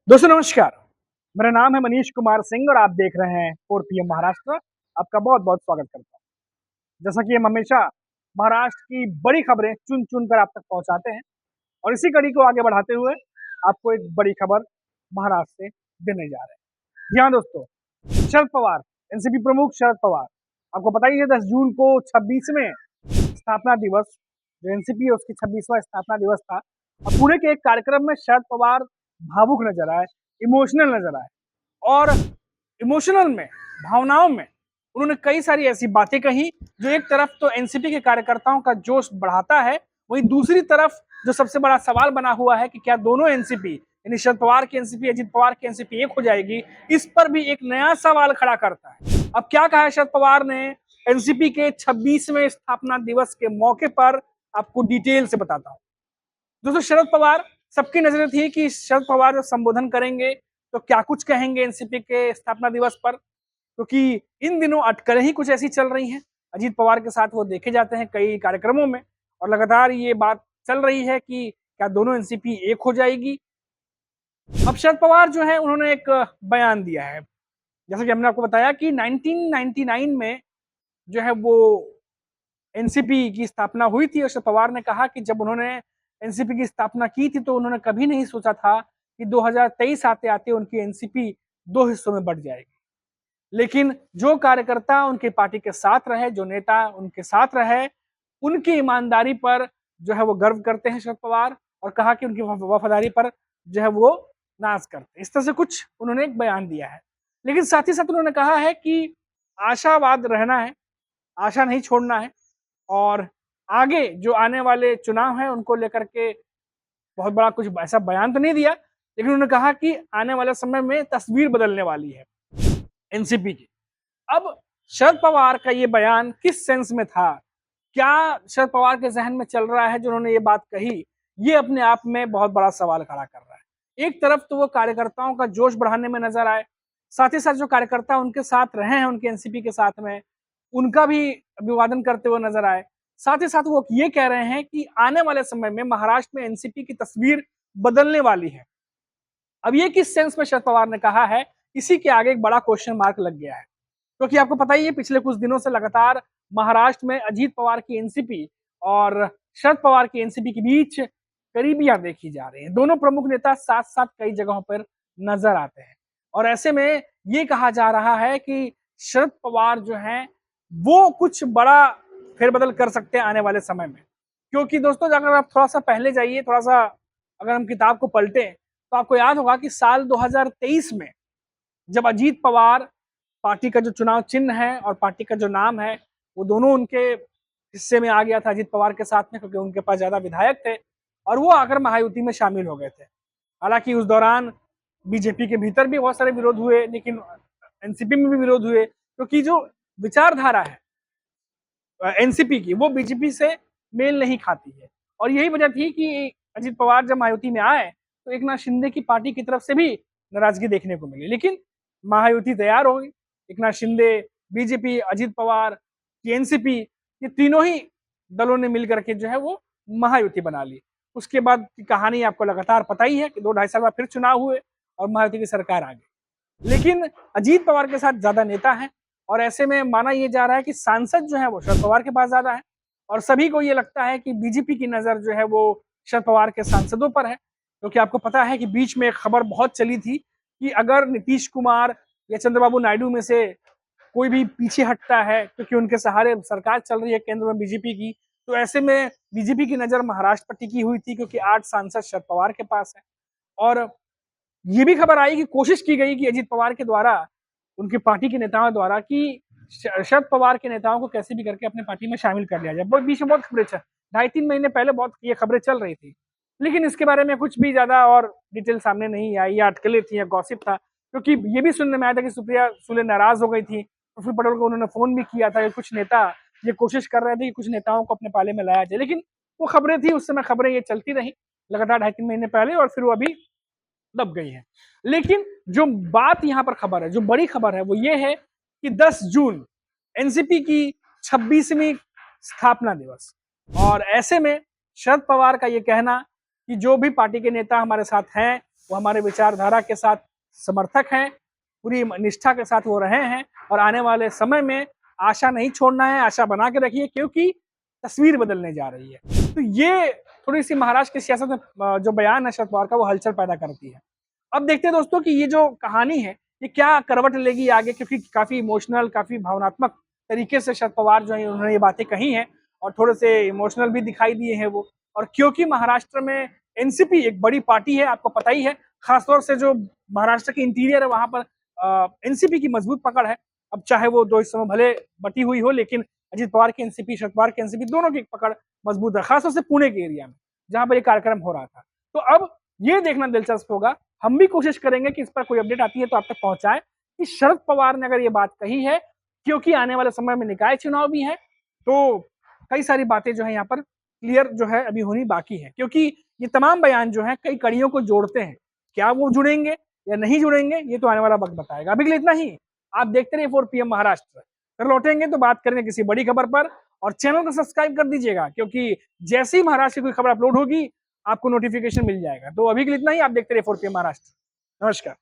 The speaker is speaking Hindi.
दोस्तों नमस्कार। मेरा नाम है मनीष कुमार सिंह और आप देख रहे हैं 4 पीएम महाराष्ट्र। आपका बहुत-बहुत स्वागत करता हूँ। जैसा कि हम हमेशा महाराष्ट्र की बड़ी खबरें चुन-चुन कर आप तक पहुँचाते हैं और इसी कड़ी को आगे बढ़ाते हुए आपको एक बड़ी खबर महाराष्ट्र से देने जा रहे हैं। जी हाँ दोस्तों, शरद पवार, एनसीपी प्रमुख शरद पवार, आपको पता ही है 10 जून को 26वें स्थापना दिवस, जो एनसीपी है उसकी 26वां स्थापना दिवस था और पुणे के एक कार्यक्रम में शरद पवार भावुक नजर आए, इमोशनल नजर आए और इमोशनल में, भावनाओं में उन्होंने कई सारी ऐसी बातें कही जो एक तरफ तो एनसीपी के कार्यकर्ताओं का जोश बढ़ाता है, वहीं दूसरी तरफ जो सबसे बड़ा सवाल बना हुआ है कि क्या दोनों एनसीपी यानी शरद पवार की एनसीपी, अजित पवार की एनसीपी एक हो जाएगी, इस पर भी एक नया सवाल खड़ा करता है। अब क्या कहा है शरद पवार ने एनसीपी के 26वें स्थापना दिवस के मौके पर, आपको डिटेल से बताता हूं। दोस्तों शरद पवार, सबकी नजरें थी कि शरद पवार जब संबोधन करेंगे तो क्या कुछ कहेंगे एनसीपी के स्थापना दिवस पर, क्योंकि इन दिनों अटकलें ही कुछ ऐसी चल रही हैं। अजीत पवार के साथ वो देखे जाते हैं कई कार्यक्रमों में और लगातार ये बात चल रही है कि क्या दोनों एनसीपी एक हो जाएगी। अब शरद पवार जो है उन्होंने एक बयान दिया है, जैसा कि हमने आपको बताया कि 1999 में जो है वो एनसीपी की स्थापना हुई थी और शरद पवार ने कहा कि जब उन्होंने एनसीपी की स्थापना की थी तो उन्होंने कभी नहीं सोचा था कि 2023 आते आते उनकी एनसीपी दो हिस्सों में बढ़ जाएगी। लेकिन जो कार्यकर्ता उनकी पार्टी के साथ रहे, जो नेता उनके साथ रहे, उनकी ईमानदारी पर जो है वो गर्व करते हैं शरद पवार और कहा कि उनकी वफादारी पर जो है वो नाज करते हैं। इस तरह से कुछ उन्होंने एक बयान दिया है। लेकिन साथ ही साथ उन्होंने कहा है कि आशावाद रहना है, आशा नहीं छोड़ना है और आगे जो आने वाले चुनाव हैं उनको लेकर के बहुत बड़ा कुछ ऐसा बयान तो नहीं दिया, लेकिन उन्होंने कहा कि आने वाले समय में तस्वीर बदलने वाली है एनसीपी की। अब शरद पवार का ये बयान किस सेंस में था? क्या शरद पवार के ज़हन में चल रहा है जो उन्होंने ये बात कही? ये अपने आप में बहुत बड़ा सवाल खड़ा कर रहा है। एक तरफ तो वो कार्यकर्ताओं का जोश बढ़ाने में नज़र आए, साथ ही साथ जो कार्यकर्ता उनके साथ रहे हैं उनके एनसीपी के साथ में, उनका भी अभिवादन करते हुए नज़र आए। साथ ही साथ वो ये कह रहे हैं कि आने वाले समय में महाराष्ट्र में एनसीपी की तस्वीर बदलने वाली है। अब ये किस सेंस में शरद पवार ने कहा है, इसी के आगे एक बड़ा क्वेश्चन मार्क लग गया है। क्योंकि आपको पता ही है पिछले कुछ दिनों से लगातार महाराष्ट्र में अजीत पवार की एनसीपी और शरद पवार की एनसीपी के बीच करीबियां देखी जा रही हैं। दोनों प्रमुख नेता साथ-साथ कई जगहों पर नजर आते हैं और ऐसे में ये कहा जा रहा है कि शरद पवार जो हैं वो कुछ बड़ा फेरबदल कर सकते हैं आने वाले समय में। क्योंकि दोस्तों अगर आप थोड़ा-सा पहले जाइए, थोड़ा-सा अगर हम किताब को पलटें, तो आपको याद होगा कि साल 2023 में जब अजीत पवार, पार्टी का जो चुनाव चिन्ह है और पार्टी का जो नाम है, वो दोनों उनके हिस्से में आ गया था अजीत पवार के साथ में, क्योंकि उनके पास ज़्यादा विधायक थे और वो आकर महायुति में शामिल हो गए थे। हालाँकि उस दौरान बीजेपी के भीतर भी बहुत सारे विरोध हुए, लेकिन एनसीपी में भी विरोध हुए, क्योंकि जो विचारधारा है एनसीपी की, वो बीजेपी से मेल नहीं खाती है और यही वजह थी कि अजीत पवार जब महायुति में आए, तो एकनाथ शिंदे की पार्टी की तरफ से भी नाराजगी देखने को मिली। लेकिन महायुति तैयार हो गई। एकनाथ शिंदे, बीजेपी, अजित पवार की एनसीपी, ये तीनों ही दलों ने मिलकर के जो है वो महायुति बना ली। उसके बाद की कहानी आपको लगातार पता ही है कि 2 ढाई साल बाद फिर चुनाव हुए और महायुति की सरकार आ गई। लेकिन अजीत पवार के साथ ज़्यादा नेता हैं और ऐसे में माना ये जा रहा है कि सांसद जो है वो शरद पवार के पास ज़्यादा है और सभी को ये लगता है कि बीजेपी की नज़र जो है वो शरद पवार के सांसदों पर है। क्योंकि आपको पता है कि बीच में एक खबर बहुत चली थी कि अगर नीतीश कुमार या चंद्रबाबू नायडू में से कोई भी पीछे हटता है, क्योंकि उनके सहारे सरकार चल रही है केंद्र में बीजेपी की, तो ऐसे में बीजेपी की नज़र महाराष्ट्र पर टिकी हुई थी क्योंकि 8 सांसद शरद पवार के पास है। और ये भी खबर आई कि कोशिश की गई कि अजित पवार के द्वारा, उनकी पार्टी के नेताओं द्वारा कि शरद पवार के नेताओं को कैसे भी करके अपनी पार्टी में शामिल कर लिया जाए। बहुत बीच में बहुत खबरें चल, 2.5-3 महीने पहले बहुत ये खबरें चल रही थी। लेकिन इसके बारे में कुछ भी ज़्यादा और डिटेल सामने नहीं आई, या अटकलें थी या गॉसिप था। क्योंकि ये भी सुनने में आया था कि सुप्रिया सुले नाराज़ हो गई थी। प्रफुल्ल पटेल को उन्होंने फ़ोन भी किया था कि कुछ नेता ये कोशिश कर रहे थे कि कुछ नेताओं को अपने पाले में लाया जाए। लेकिन वो खबरें थी, उस समय खबरें ये चलती रहीं लगातार 2.5-3 महीने पहले और फिर वो अभी दब गई हैं। लेकिन जो बात यहाँ पर खबर है, जो बड़ी खबर है वो ये है कि 10 जून एनसीपी की 26वीं स्थापना दिवस और ऐसे में शरद पवार का ये कहना कि जो भी पार्टी के नेता हमारे साथ हैं वो हमारे विचारधारा के साथ समर्थक हैं, पूरी निष्ठा के साथ वो रहे हैं और आने वाले समय में आशा नहीं छोड़ना है, आशा बना के रखिए क्योंकि तस्वीर बदलने जा रही है। तो ये थोड़ी-सी महाराष्ट्र की सियासत में जो बयान है शरद पवार का वो हलचल पैदा करती है। अब देखते हैं दोस्तों कि ये जो कहानी है, ये क्या करवट लेगी आगे क्योंकि काफ़ी इमोशनल, काफ़ी भावनात्मक तरीके से शरद पवार जो है उन्होंने ये बातें कही हैं और थोड़े से इमोशनल भी दिखाई दिए हैं वो। और क्योंकि महाराष्ट्र में एनसीपी एक बड़ी पार्टी है, आपको पता ही है, खासतौर से जो महाराष्ट्र की इंटीरियर है वहाँ पर एनसीपी की मजबूत पकड़ है। अब चाहे वो 2 हिस्सों में भले बटी हुई हो लेकिन अजित पवार की एनसीपी, शरद पवार की एनसीपी दोनों की पकड़ मजबूत है, खासतौर से पुणे के एरिया में, जहाँ पर ये कार्यक्रम हो रहा था। तो अब ये देखना दिलचस्प होगा, हम भी कोशिश करेंगे कि इस पर कोई अपडेट आती है तो आप तक पहुँचाएँ कि शरद पवार ने अगर ये बात कही है, क्योंकि आने वाले समय में निकाय चुनाव भी है, तो कई सारी बातें जो है यहाँ पर क्लियर जो है अभी होनी बाकी है क्योंकि ये तमाम बयान जो हैं कई कड़ियों को जोड़ते हैं। क्या वो जुड़ेंगे या नहीं जुड़ेंगे ये तो आने वाला वक्त बताएगा। अभी के लिए इतना ही। आप देखते रहिए 4 पीएम महाराष्ट्र। फिर लौटेंगे तो बात करेंगे किसी बड़ी खबर पर और चैनल को सब्सक्राइब कर दीजिएगा क्योंकि जैसे ही महाराष्ट्र की कोई खबर अपलोड होगी आपको नोटिफिकेशन मिल जाएगा। तो अभी के लिए इतना ही। आप देखते रहिए 4 पीएम महाराष्ट्र। नमस्कार।